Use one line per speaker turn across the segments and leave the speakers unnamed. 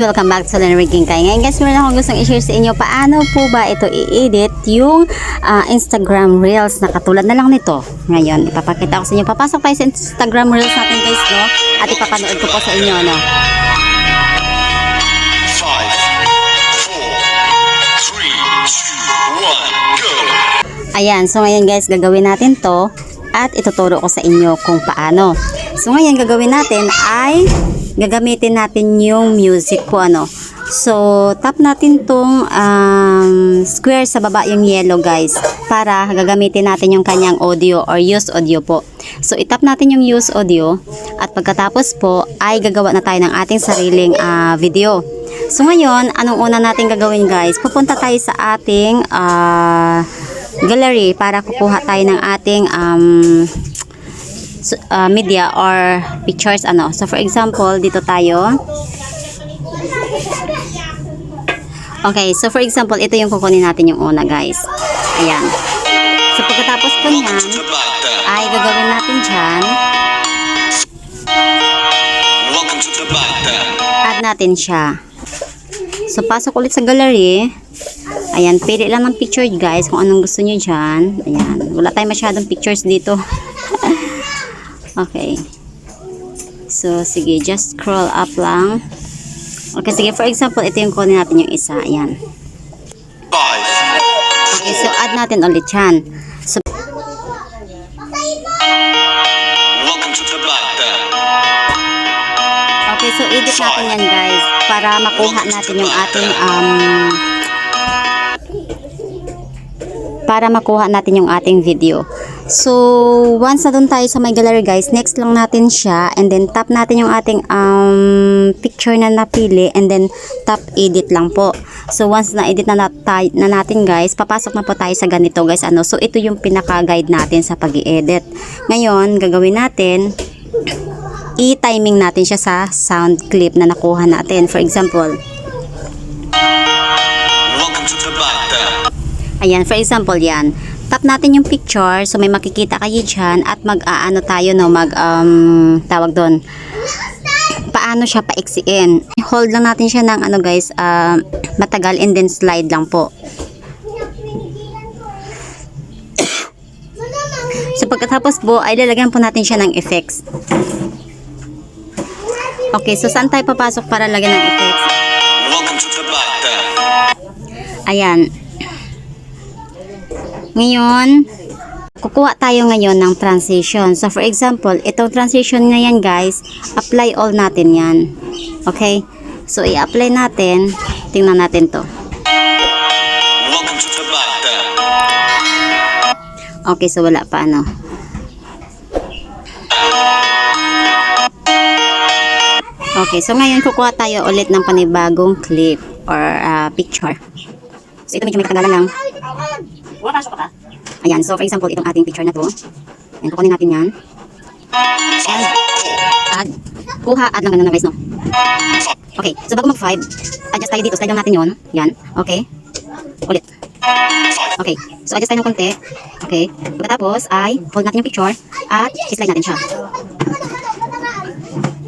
Welcome back to Learning Kay. Ngayon guys, meron akong gustong i-share sa inyo paano po ba ito i-edit yung Instagram Reels na katulad na lang nito. Ngayon, ipapakita ko sa inyo. Papasok tayo sa Instagram Reels natin guys, no? At ipapanood ko po sa inyo, no?
5, 4, 3, 2, 1, go!
Ayan, so ngayon guys, gagawin natin to at ituturo ko sa inyo kung paano. So ngayon, gagawin natin ay gagamitin natin yung music ko, ano. So, tap natin tong square sa baba, yung yellow guys, para gagamitin natin yung kanyang audio or use audio po. So, itap natin yung use audio at pagkatapos po ay gagawa na tayo ng ating sariling video. So, ngayon, anong una natin gagawin guys? Pupunta tayo sa ating gallery para kukuha tayo ng ating media or pictures, ano. So for example, dito tayo. Okay, so for example, ito yung kukunin natin yung una guys. Ayan. So pagkatapos po niyan ay gagawin natin dyan, add natin siya. So pasok ulit sa gallery. Ayan, pili lang ng picture guys kung anong gusto nyo dyan. Ayan, wala tayong masyadong pictures dito. Okay. So, sige, just scroll up lang. Okay, sige, for example, ito yung kunin natin yung isa. Ayan. Okay, so add natin ulit yan. So, okay, so edit natin yan guys para makuha natin yung ating video. So, once na dun tayo sa my gallery guys, next lang natin siya and then tap natin yung ating picture na napili and then tap edit lang po. So, once na edit na natin guys, papasok na po tayo sa ganito guys, ano. So, ito yung pinaka-guide natin sa pag-i-edit. Ngayon, gagawin natin, i-timing natin siya sa sound clip na nakuha natin. For example, ayan, for example yan. Tap natin yung picture, so may makikita kayo dyan at mag-aano tayo, no, tawag doon, paano siya paiksiin. Hold lang natin siya ng ano guys, matagal and then slide lang po. So pagkatapos po ay lalagyan po natin siya ng effects. Okay, so saan tayo papasok para lagyan ng effects? Ayan. Ngayon, kukuha tayo ngayon ng transition. So, for example, itong transition na yan, guys, apply all natin yan. Okay? So, i-apply natin. Tingnan natin to. Okay, so wala pa, ano. Okay, so ngayon, kukuha tayo ulit ng panibagong clip or picture. So, ito medyo may katagalan lang. Ayan, so for example, itong ating picture na to. Ayan, kukunin natin yan. And, add. Kuha, add lang ganun na guys, no? Okay, so bago mag 5, adjust tayo dito. Slide lang natin yun. Yan, okay. Ulit. Okay, so adjust tayo ng konti. Okay, pagkatapos ay hold natin yung picture at slide natin siya.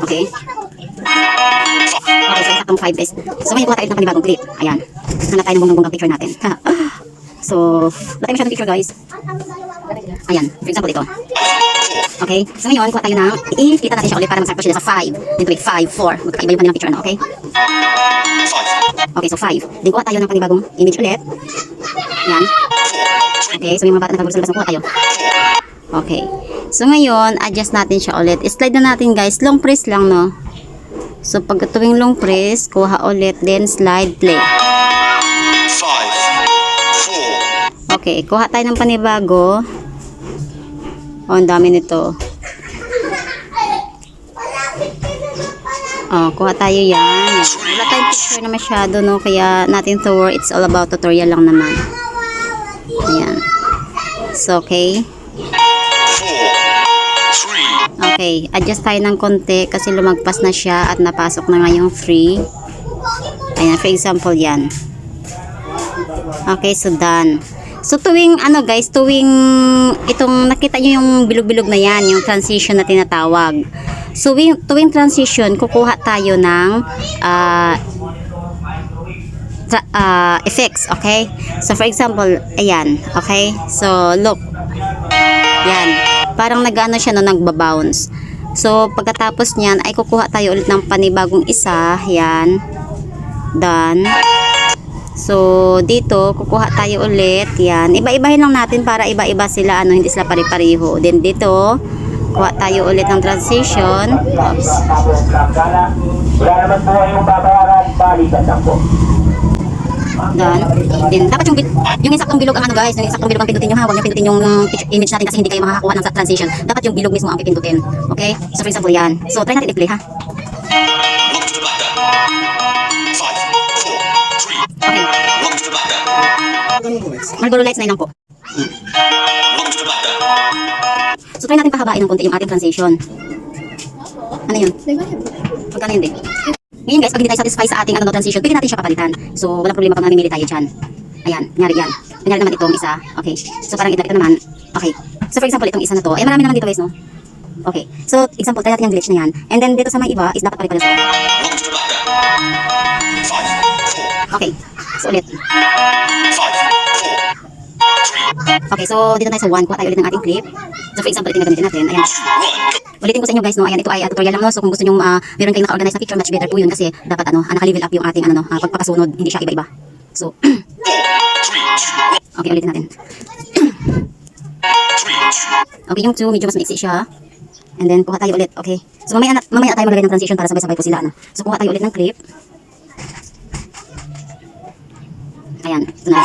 Okay. Okay, so isaktong 5 guys. So ngayon kuha tayo ng panibagong clip. Ayan, hanap tayo ng bonggang picture natin. So, wala tayo masyadong picture guys. Ayan, for example ito. Okay, so ngayon kuha tayo ng i-kita natin siya ulit para mag-start siya sa 5. Then tuloy 5, 4. Magkakaiba yung kanilang picture, ano, okay? Okay, so 5. Then kuha tayo ng panibagong image ulit. Ayan. Okay, so may mga bata na pag-labas ng kuha tayo. Okay. So ngayon, adjust natin siya ulit. Slide na natin guys. Long press lang, no? So pag tuwing long press, kuha ulit, then slide, play. Okay, kuha tayo ng panibago. Oh, ang dami nito. Oh, kuha tayo yan. Wala tayong picture na masyado, no? Kaya natin to work. It's all about tutorial lang naman. Ayan. So, okay. Okay, adjust tayo ng konti kasi lumagpas na siya at napasok na nga yung free. Ayan, for example yan. Okay, so done. So tuwing ano guys, tuwing itong nakita nyo yung bilog-bilog na yan, yung transition na tinatawag. So tuwing transition, kukuha tayo ng effects, okay? So for example, ayan, okay? So look, yan, parang nag-ano siya no, nagbabounce. So pagkatapos niyan ay kukuha tayo ulit ng panibagong isa, yan, done. So dito kukuha tayo ulit, yan, iba-ibahin lang natin para iba-iba sila, ano, hindi sila pare-pareho. Then dito kuha tayo ulit ng transition. Oops.
Wala naman po yung babayaran, balikan lang po.
Done. Then dapat yung insaktong bilog ang ano guys, yung insaktong bilog ang pindutin nyo ha, huwag nyo pindutin yung image natin kasi hindi kayo makakakuha ng transition. Dapat yung bilog mismo ang pipindutin. Okay? So for example yan. So try natin i-play ha. Okay. Marlboro Lights na lang po. So try natin pahabain ng konti yung ating transition. Ano yun? Pagkano yun din? Ngayon guys, pag hindi tayo satisfy sa ating ano, transition, pwede natin siya papalitan. So walang problema pag mamimili tayo dyan. Ayan, nangyari yan. Nangyari naman itong isa. Okay. So parang ito naman. Okay. So for example, itong isa na to. Eh marami naman dito guys, no? Okay. So example, try natin yung glitch na yan. And then dito sa may iba is dapat palitan sa. Okay. So ulit. Okay, so dito tayo sa 1. Kuha tayo ulit ng ating clip. So for example, ito yung gagamitin natin. Ayan. Ulitin ko sa inyo guys, no? Ayan, ito ay tutorial lang, no? So kung gusto nyo meron kayong naka-organize na picture, much better po yun kasi dapat ano, naka-level up yung ating ano, no, pagpakasunod, hindi siya iba-iba. So, okay, ulitin natin. Okay, yung 2, medyo mas maiksi siya. And then, kuha tayo ulit, okay? So mamaya tayo maglagay ng transition para sabay-sabay po sila, ano? So kuha tayo ulit ng clip. Ayan, ito na.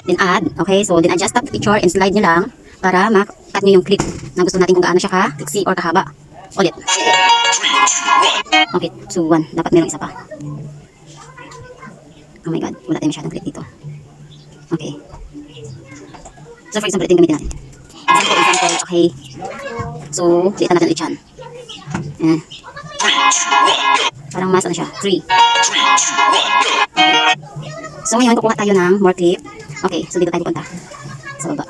Then add, okay? So then adjust the picture and slide nyo lang para cut nyo yung clip na gusto natin kung gaano siya ka-tiksi or kahaba. Ulit. Okay, 2, 1. Dapat meron isa pa. Oh my god, wala tayong masyadong clip dito. Okay. So for example, ito yung gamitin natin. Example, okay. So, liitan natin ulit yan. Parang mas ano siya, 3. Okay. So ngayon, kukuha tayo ng more clip. Okay, so dito tayo pupunta. Sa baba.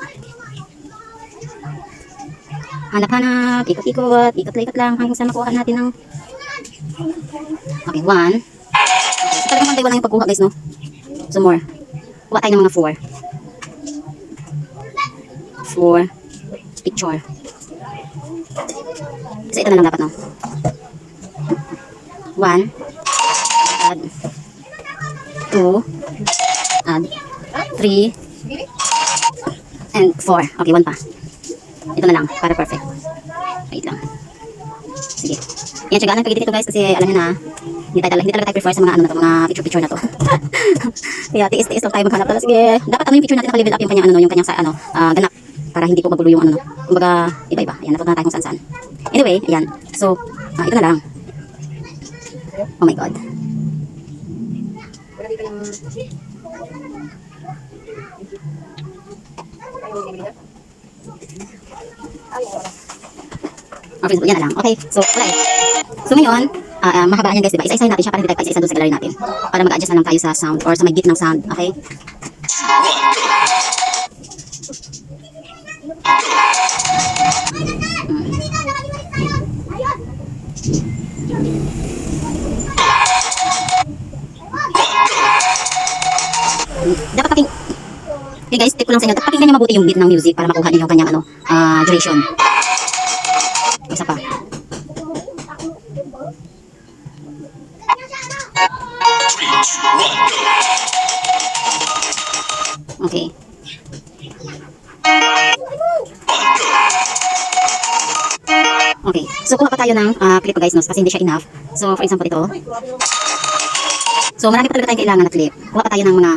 Hanap-hanap, ikot-ikot, ikot-ikot lang hanggang sa makuha natin ng. Okay, 1. Okay, so talagang hanggang wala yung pagkuha guys, no? So more. Kuha tayo ng mga 4. 4 picture. So ito na lang dapat, no? 1 add 2 add 3 and 4. Okay, 1 pa. Ito na lang, para perfect. Wait lang. Sige. Yan, tsagaan lang pag dito guys kasi alam nyo na, hindi talaga tayo prefer sa mga ano na to, mga picture na to. Kaya tiis-tiis lang tayo maghanap. Sige, dapat ano yung picture natin naka-level up yung kanyang ano, yung kanyang sa ano, ganap para hindi po magulo yung ano, kumbaga iba-iba. Ayan, napunta na tayo kung saan-saan. Anyway, ayan. So, ito na lang. Oh my god. Okay, so yan na lang. Okay, so wala eh. So ngayon, mahabaan yan guys, diba? Isa-isahin natin siya para hindi tayo pa isa-isa doon sa gallery natin. Para mag-adjust na lang tayo sa sound or sa may beat ng sound. Okay? Dapat paking. Okay guys, tip ko lang sa inyo. Dapat pakinggan nyo mabuti yung beat ng music para makuha niyo yung kanyang ano, duration. Isa pa. Okay. Okay. So kuha pa tayo ng clip guys, no? Kasi hindi siya enough. So for example ito. So marami pa talaga tayong kailangan na clip. Kuha pa tayo ng mga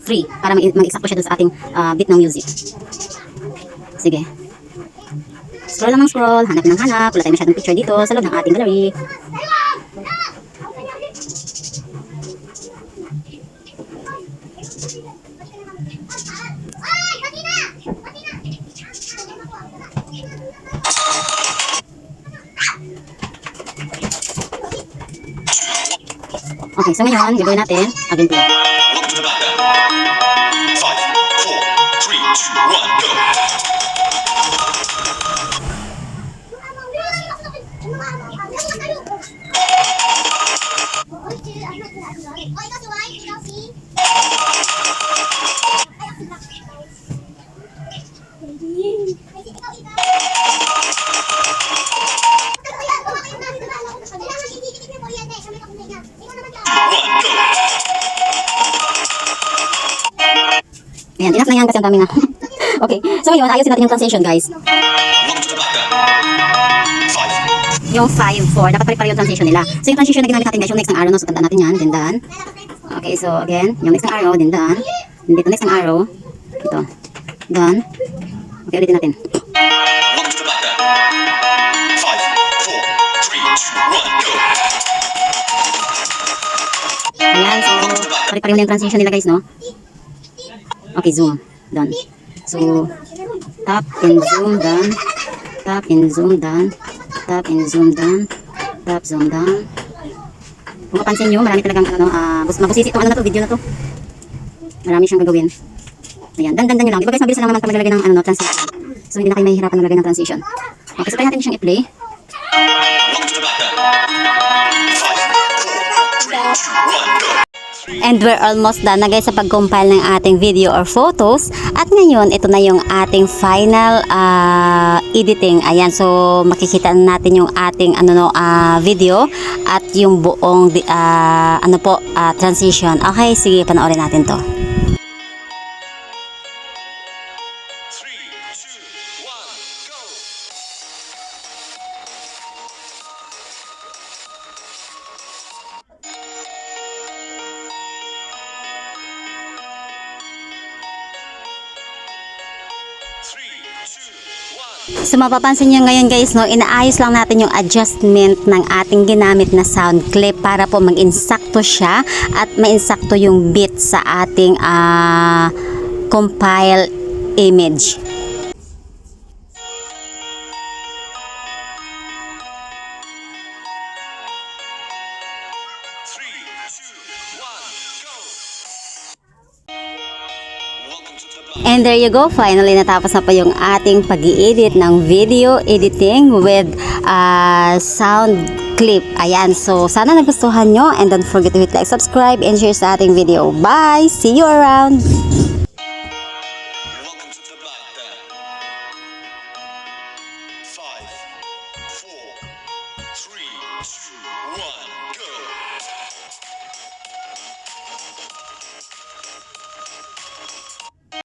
3 para mag-exact siya dun sa ating beat ng music. Sige. Scroll lang ng scroll, hanap ng hanap. Wala tayong masyadong picture dito sa loob ng ating gallery. Okay, so ngayon, gagawin natin again play.
ikaw si White, ikaw si... Ay, ako si Black. Ay, ikaw. Kailangan itikit yung kuryente sa may kapunay niya. Ikaw naman ka.
Ayan, enough na yan kasi ang dami na. Okay, so ngayon, ayusin natin yung transition, guys. Yung 5-4, dapat pare-pare yung transition nila. So yung transition na ginamit natin, guys, yung next ng arrow, no? So tandaan natin yan, dindan. Okay, so again, yung next ng arrow, dindan. Dito next ng arrow, ito, done. Okay, ulitin natin. Ayan, so pare-pare na yung transition nila, guys, no? Okay, zoom, done. So, tap and zoom, done. Tap and zoom, done. Tap and zoom, done. Tap, zoom, down. Kung mapansin nyo, marami talagang mabusisi itong video na to. Marami siyang gagawin. Ayan, dan nyo lang. Diba guys, mabilis lang naman pag maglagay ng transition. So, hindi na kayo mahihirapan maglagay ng transition. Okay, so try natin siyang i-play. And we're almost done na guys sa pag-compile ng ating video or photos. At ngayon, ito na yung ating final editing. Ayan, so makikita natin yung ating video at yung buong transition. Okay, sige, panoorin natin to.
3, 2, 1, go!
So mapapansin nyo ngayon guys, no, inaayos lang natin yung adjustment ng ating ginamit na sound clip para po mag-insakto siya at ma-insakto yung beat sa ating compile image. And there you go, finally natapos na po yung ating pag-i-edit ng video editing with sound clip. Ayan, so sana nagustuhan nyo and don't forget to hit like, subscribe, and share sa ating video. Bye! See you around!